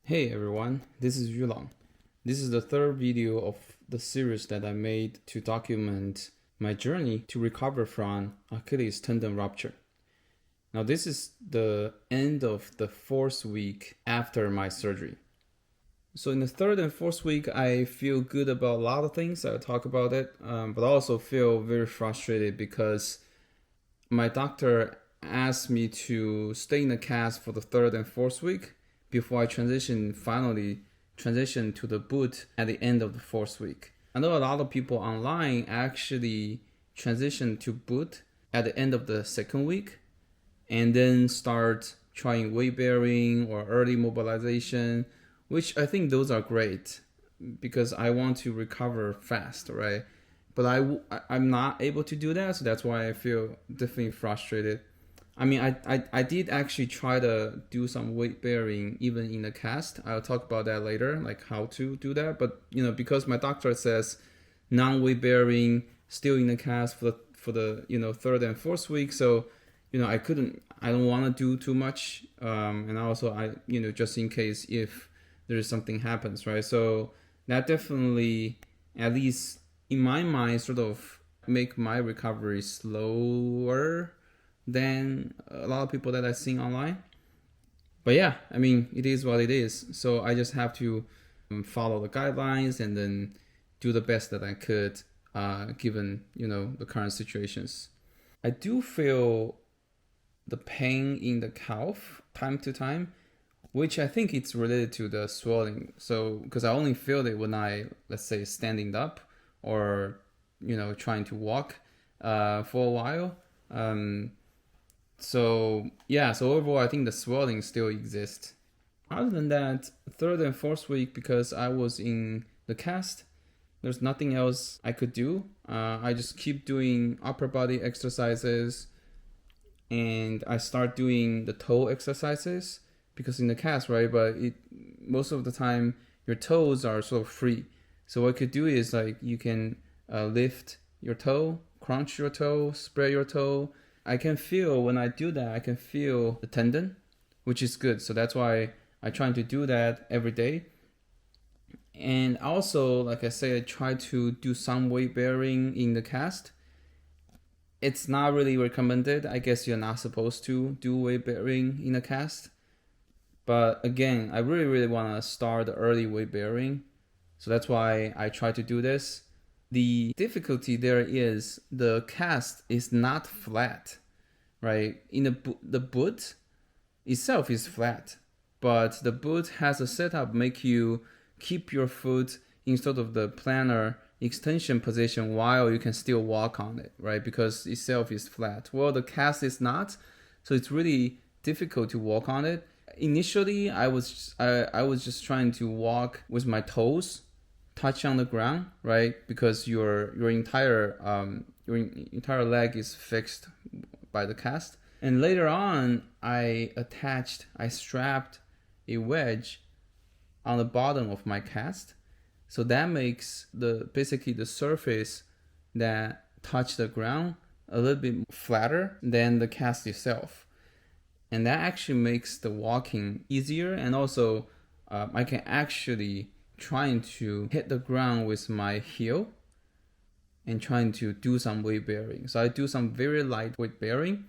Hey everyone, this is Yulong. This is the third video of the series that I made to document my journey to recover from Achilles tendon rupture. Now this is the end of the fourth week after my surgery. So in the third and fourth week, I feel good about a lot of things. I'll talk about it, but I also feel very frustrated because my doctor asked me to stay in the cast for the third and fourth week before I finally transition to the boot at the end of the fourth week. I know a lot of people online actually transition to boot at the end of the second week and then start trying weight bearing or early mobilization, which I think those are great because I want to recover fast, right? But I'm not able to do that, so that's why I feel definitely frustrated. I mean, I did actually try to do some weight bearing even in the cast. I'll talk about that later, like how to do that. But because my doctor says non-weight bearing still in the cast for the third and fourth week, so I don't want to do too much. And also I just in case if there's something happens, right? So that definitely, at least in my mind, sort of make my recovery slower than a lot of people that I've seen online. But yeah, I mean, it is what it is. So I just have to follow the guidelines and then do the best that I could, given the current situations. I do feel the pain in the calf time to time, which I think it's related to the swelling. So because I only feel it when I, let's say, standing up or trying to walk for a while. So overall I think the swelling still exists. Other than that, third and fourth week, because I was in the cast, there's nothing else I could do. I just keep doing upper body exercises, and I start doing the toe exercises because in the cast, right? But most of the time your toes are sort of free. So what I could do is like you can lift your toe, crunch your toe, spread your toe. I can feel when I do that, I can feel the tendon, which is good. So that's why I try to do that every day. And also, like I said, I try to do some weight bearing in the cast. It's not really recommended. I guess you're not supposed to do weight bearing in the cast. But again, I really, really want to start the early weight bearing. So that's why I try to do this. The difficulty there is the cast is not flat, right? In the boot itself is flat, but the boot has a setup make you keep your foot in sort of the plantar extension position while you can still walk on it, right? Because itself is flat. Well, the cast is not, so it's really difficult to walk on it. Initially, I was just trying to walk with my toes touch on the ground, right? Because your entire leg is fixed by the cast. And later on, I strapped a wedge on the bottom of my cast, so that makes basically the surface that touch the ground a little bit flatter than the cast itself, and that actually makes the walking easier. And also, I can actually trying to hit the ground with my heel and trying to do some weight bearing. So I do some very light weight bearing,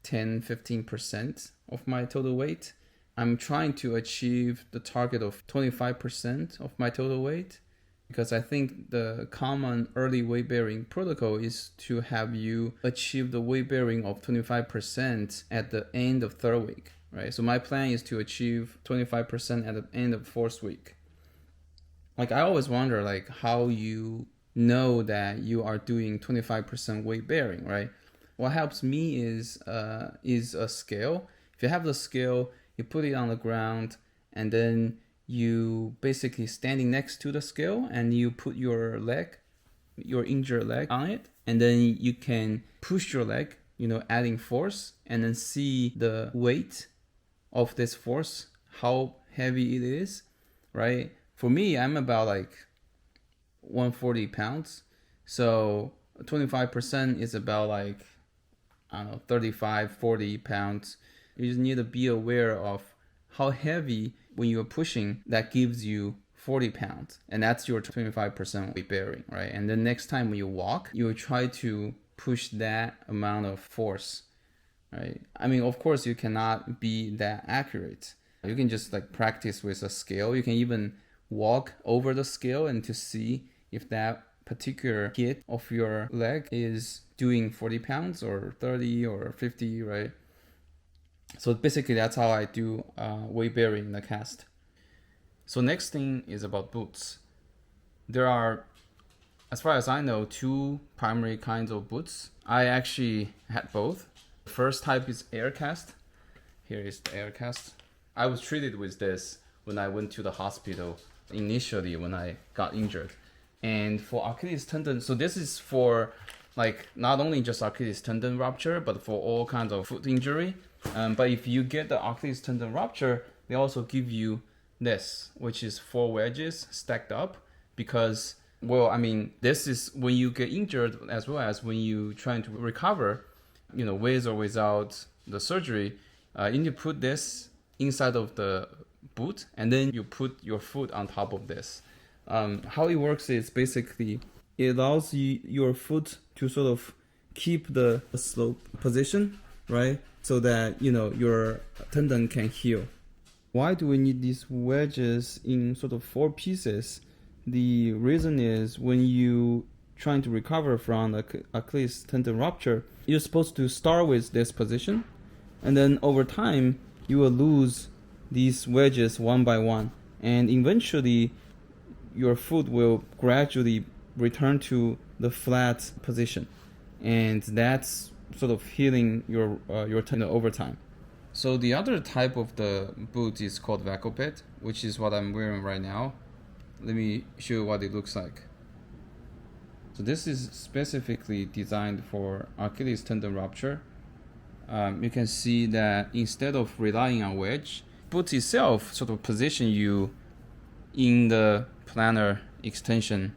10-15% of my total weight. I'm trying to achieve the target of 25% of my total weight, because I think the common early weight bearing protocol is to have you achieve the weight bearing of 25% at the end of third week, right? So my plan is to achieve 25% at the end of fourth week. Like I always wonder like how you know that you are doing 25% weight bearing, right? What helps me is a scale. If you have the scale, you put it on the ground, and then you basically standing next to the scale, and you put your injured leg on it, and then you can push your leg, adding force, and then see the weight of this force, how heavy it is, right? For me, I'm about like 140 pounds. So 25% is about like, I don't know, 35, 40 pounds. You just need to be aware of how heavy when you're pushing, that gives you 40 pounds. And that's your 25% weight bearing, right? And then next time when you walk, you will try to push that amount of force, right? I mean, of course, you cannot be that accurate. You can just like practice with a scale. You can even walk over the scale and to see if that particular hit of your leg is doing 40 pounds or 30 or 50, right? So basically that's how I do weight bearing in the cast. So next thing is about boots. There are, as far as I know, two primary kinds of boots. I actually had both. The first type is aircast. Here is the aircast. I was treated with this when I went to the hospital initially when I got injured. And for Achilles tendon, so this is for like not only just Achilles tendon rupture, but for all kinds of foot injury. But if you get the Achilles tendon rupture, they also give you this, which is 4 wedges stacked up, because, well, I mean, this is when you get injured as well as when you trying to recover, you know, with or without the surgery, you need to put this inside of the boot, and then you put your foot on top of this. How it works is basically it allows your foot to sort of keep the slope position, right? So that, you know, your tendon can heal. Why do we need these wedges in sort of 4 pieces? The reason is when you trying to recover from Achilles tendon rupture, you're supposed to start with this position, and then over time you will lose these wedges one by one, and eventually your foot will gradually return to the flat position, and that's sort of healing your tendon over time. So the other type of the boot is called vacoped, which is what I'm wearing right now. Let me show you what it looks like. So this is specifically designed for Achilles tendon rupture. You can see that instead of relying on wedge, boot itself sort of position you in the plantar extension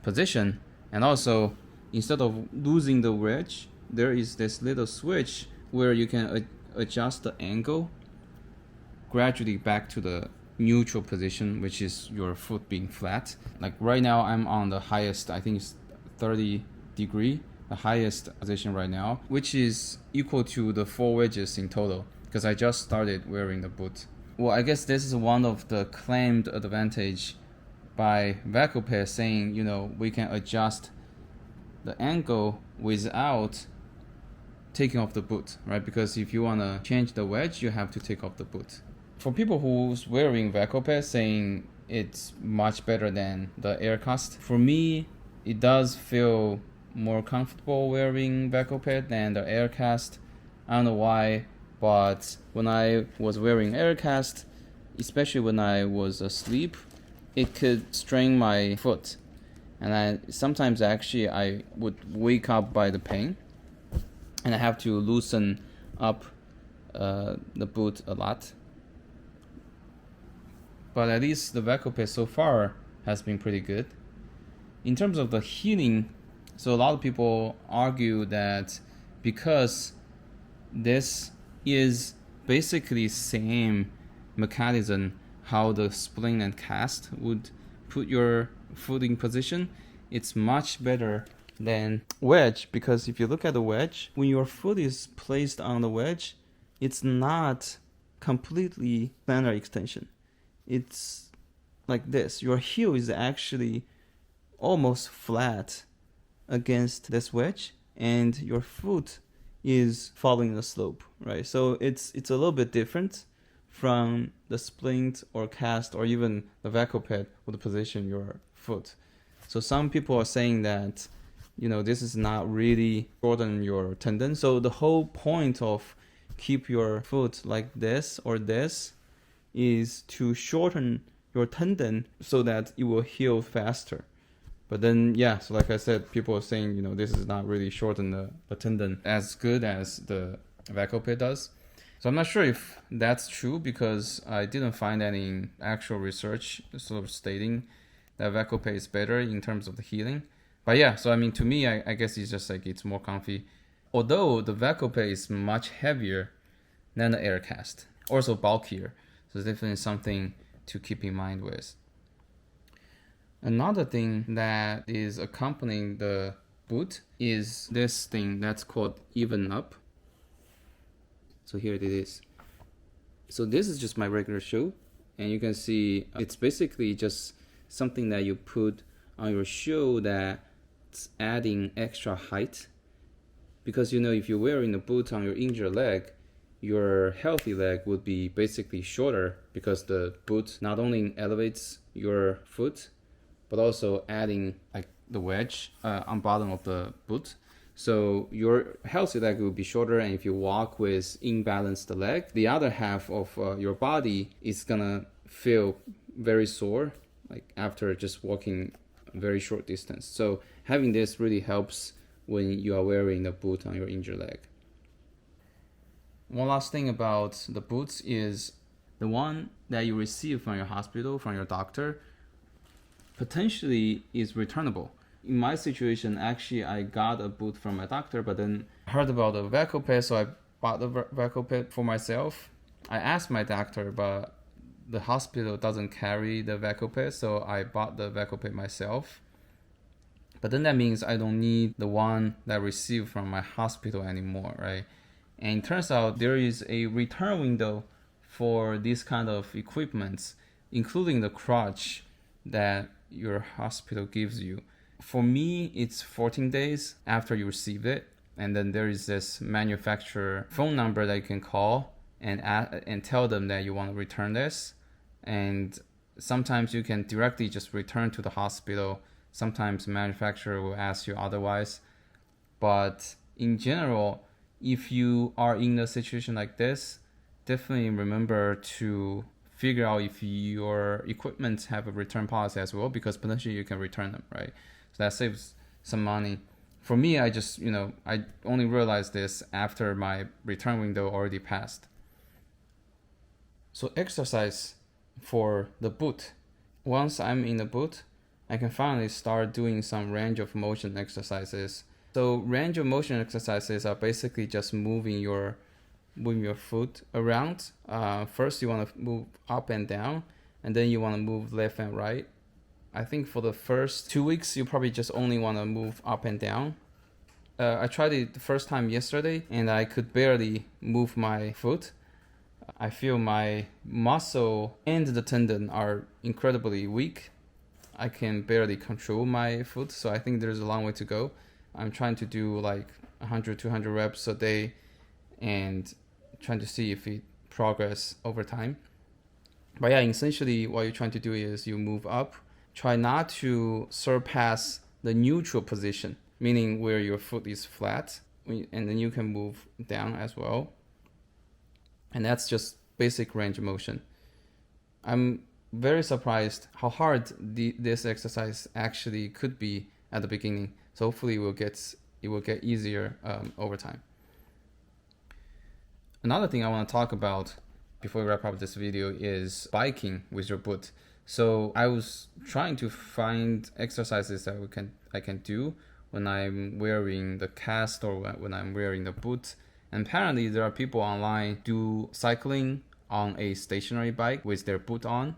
position, and also instead of losing the wedge, there is this little switch where you can adjust the angle gradually back to the neutral position, which is your foot being flat. Like right now I'm on the highest, I think it's 30 degree, the highest position right now, which is equal to the 4 wedges in total, because I just started wearing the boot. Well, I guess this is one of the claimed advantage by vacoped, saying, you know, we can adjust the angle without taking off the boot, right? Because if you want to change the wedge, you have to take off the boot. For people who's wearing vacoped, saying it's much better than the aircast, for me, it does feel more comfortable wearing vacoped than the aircast. I don't know why, but when I was wearing aircast, especially when I was asleep, it could strain my foot, and sometimes actually I would wake up by the pain, and I have to loosen up the boot a lot. But at least the vacoped so far has been pretty good. In terms of the healing, so a lot of people argue that because this is basically same mechanism how the spling and cast would put your foot in position, it's much better than wedge, because if you look at the wedge, when your foot is placed on the wedge, it's not completely plantar extension. It's like this. Your heel is actually almost flat against this wedge, and your foot is following the slope, right? So it's a little bit different from the splint or cast or even the vacoped would position your foot. So some people are saying that, you know, this is not really shorten your tendon. So the whole point of keep your foot like this or this is to shorten your tendon so that it will heal faster. But then, yeah, so like I said, people are saying, you know, this is not really shorten the tendon as good as the vacoped does. So I'm not sure if that's true, because I didn't find any actual research sort of stating that vacoped is better in terms of the healing. But yeah, so I mean, to me, I guess it's just like it's more comfy. Although the vacoped is much heavier than the aircast, also bulkier. So it's definitely something to keep in mind with. Another thing that is accompanying the boot is this thing that's called Evenup. So here it is. So this is just my regular shoe, and you can see it's basically just something that you put on your shoe that's adding extra height. Because if you're wearing a boot on your injured leg, your healthy leg would be basically shorter, because the boot not only elevates your foot, but also adding like the wedge on bottom of the boot. So your healthy leg will be shorter, and if you walk with imbalanced leg, the other half of your body is gonna feel very sore, like after just walking a very short distance. So having this really helps when you are wearing the boot on your injured leg. One last thing about the boots is the one that you receive from your hospital, from your doctor, potentially is returnable. In my situation, actually, I got a boot from my doctor, but then I heard about the vacoped, so I bought the vacoped for myself. I asked my doctor, but the hospital doesn't carry the vacoped, so I bought the vacoped myself. But then that means I don't need the one that I received from my hospital anymore, right? And it turns out there is a return window for this kind of equipment, including the crutch that your hospital gives you. For me, it's 14 days after you receive it. And then there is this manufacturer phone number that you can call and tell them that you want to return this. And sometimes you can directly just return to the hospital. Sometimes the manufacturer will ask you otherwise. But in general, if you are in a situation like this, definitely remember to figure out if your equipment have a return policy as well, because potentially you can return them, right? So that saves some money. For me, I just, I only realized this after my return window already passed. So exercise for the boot. Once I'm in the boot, I can finally start doing some range of motion exercises. So range of motion exercises are basically just moving your foot around. First, you want to move up and down, and then you want to move left and right. I think for the first 2 weeks, you probably just only want to move up and down. I tried it the first time yesterday, and I could barely move my foot. I feel my muscle and the tendon are incredibly weak. I can barely control my foot, so I think there's a long way to go. I'm trying to do like 100, 200 reps a day and trying to see if it progress over time. But yeah, essentially what you're trying to do is you move up. Try not to surpass the neutral position, meaning where your foot is flat, and then you can move down as well. And that's just basic range of motion. I'm very surprised how hard this exercise actually could be at the beginning. So hopefully it will get easier over time. Another thing I want to talk about before we wrap up this video is biking with your boot. So I was trying to find exercises that I can do when I'm wearing the cast or when I'm wearing the boot. And apparently there are people online do cycling on a stationary bike with their boot on.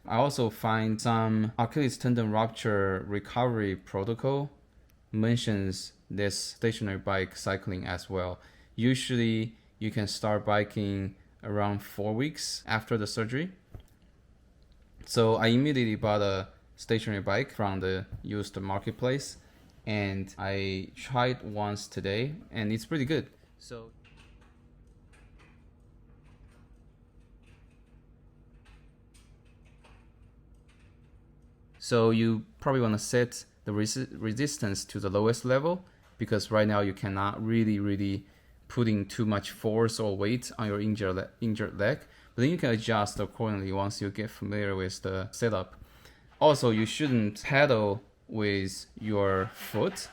I also find some Achilles Tendon Rupture recovery protocol mentions this stationary bike cycling as well. Usually you can start biking around 4 weeks after the surgery. So I immediately bought a stationary bike from the used marketplace, and I tried once today, and it's pretty good. So you probably want to set the resistance to the lowest level, because right now you cannot really putting too much force or weight on your injured leg. But then you can adjust accordingly once you get familiar with the setup. Also, you shouldn't pedal with your foot.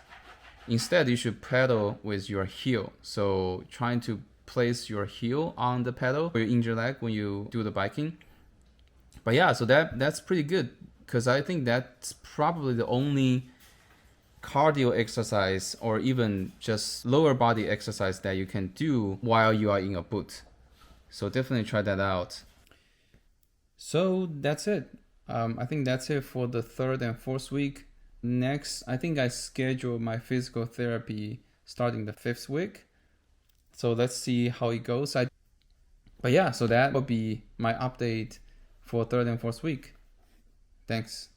Instead, you should pedal with your heel. So trying to place your heel on the pedal for your injured leg when you do the biking. But yeah, so that's pretty good, because I think that's probably the only cardio exercise or even just lower body exercise that you can do while you are in a boot. So definitely try that out. So that's it. I think that's it for the third and fourth week. Next, I think I scheduled my physical therapy starting the fifth week. So let's see how it goes. But yeah, so that will be my update for third and fourth week. Thanks.